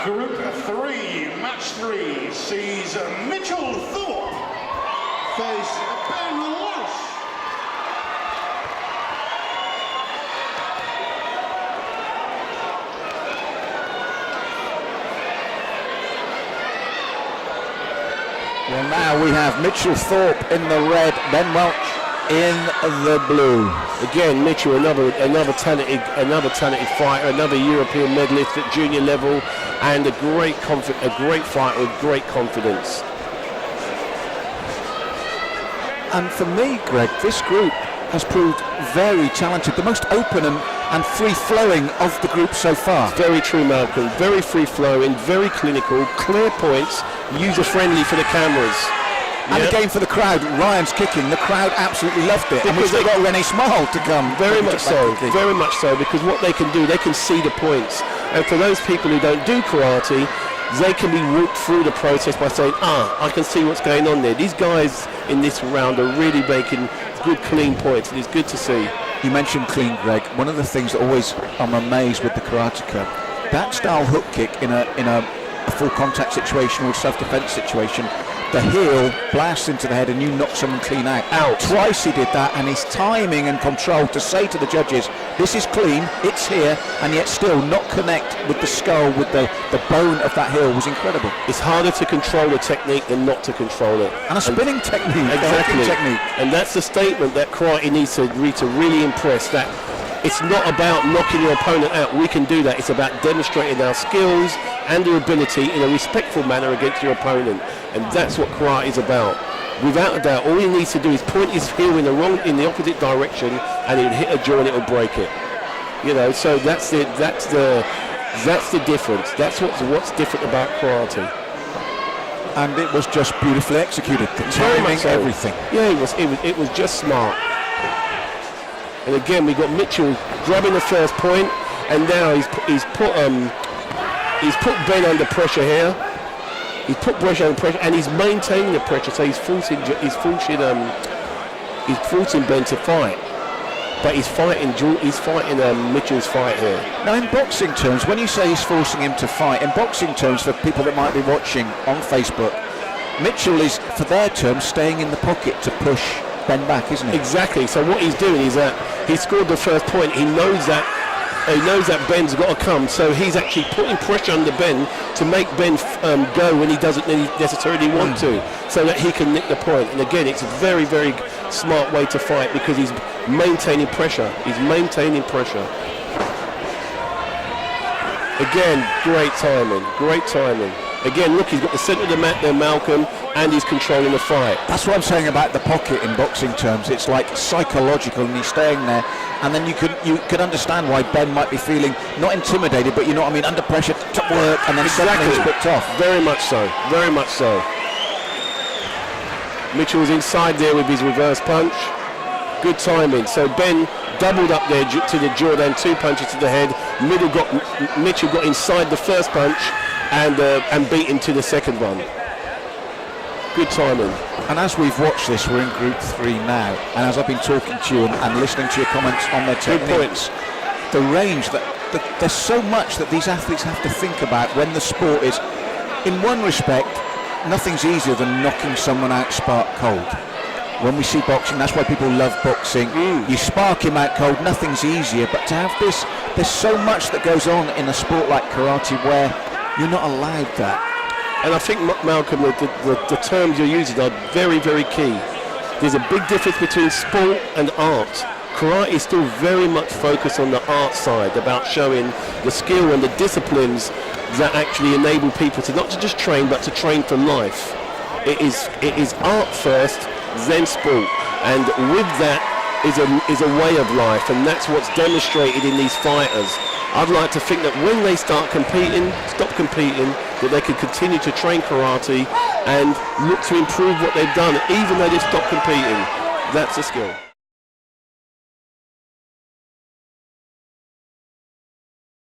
Group 3, match 3, sees Mitchell Thorpe face Ben Welch. Well, now we have Mitchell Thorpe in the red, Ben Welch in the blue. Again, Mitchell, another talented fighter, another European medalist at junior level, and a great fighter with great confidence. And for me, Greg, this group has proved very talented, the most open and free-flowing of the group so far. Very true, Malcolm. Very free-flowing, very clinical, clear points, user-friendly for the cameras. And again for the crowd, Ryan's kicking. The crowd absolutely loved it. And we've still got René Small to come. Very much so, because what they can do, they can see the points. And for those people who don't do karate, they can be walked through the process by saying, I can see what's going on there. These guys in this round are really making good, clean points, and it's good to see. You mentioned clean, Greg. One of the things that always I'm amazed with the karateka, that style hook kick in a full contact situation or self-defense situation, the heel blasts into the head and you knock someone clean out. Twice he did that, and his timing and control to say to the judges, this is clean, it's here, and yet still not connect with the skull, with the bone of that heel was incredible. It's harder to control a technique than not to control it. And a spinning technique. Exactly. And that's the statement that karate needs to really impress, that it's not about knocking your opponent out. We can do that. It's about demonstrating our skills and our ability in a respectful manner against your opponent. And that's what karate is about. Without a doubt, all he needs to do is point his heel in the opposite direction, and he'll hit a jaw and it'll break it. You know, so that's the difference. That's what's different about karate. And it was just beautifully executed. The timing, everything. Yeah, it was just smart. And again, we got Mitchell grabbing the first point, and now he's put Ben under pressure here. He's put pressure under pressure, and he's maintaining the pressure. So he's forcing Ben to fight, but he's fighting Mitchell's fight here. Now, in boxing terms, when you say he's forcing him to fight, in boxing terms, for people that might be watching on Facebook, Mitchell is, for their terms, staying in the pocket to push Ben back, isn't he? Exactly. So what he's doing is that he scored the first point. He knows that Ben's got to come. So he's actually putting pressure on Ben to make Ben go when he doesn't necessarily want to, so that he can nick the point. And again, it's a very, very smart way to fight because he's maintaining pressure. He's maintaining pressure. Again, great timing. Great timing. Again, look, he's got the centre of the mat there, Malcolm, and he's controlling the fight. That's what I'm saying about the pocket in boxing terms. It's like psychological, and he's staying there. And then you could understand why Ben might be feeling not intimidated, but you know what I mean, under pressure to work, and then suddenly he's whipped off. Very much so. Very much so. Mitchell's inside there with his reverse punch. Good timing. So Ben doubled up there to the jaw, then 2 punches to the head. Mitchell got inside the first punch and beat him to the second one. Good timing. And as we've watched this, we're in Group 3 now, and as I've been talking to you and listening to your comments on their techniques, the range, that there's so much that these athletes have to think about when the sport is, in one respect, nothing's easier than knocking someone out spark cold. When we see boxing, that's why people love boxing. You spark him out cold, nothing's easier, but to have this, there's so much that goes on in a sport like karate where you're not allowed that. And I think, Malcolm, the terms you're using are very, very key. There's a big difference between sport and art. Karate is still very much focused on the art side, about showing the skill and the disciplines that actually enable people to not to just train, but to train for life. It is art first, then sport. And with that is a way of life, and that's what's demonstrated in these fighters. I'd like to think that when they stop competing, that they can continue to train karate and look to improve what they've done, even though they've stopped competing. That's a skill.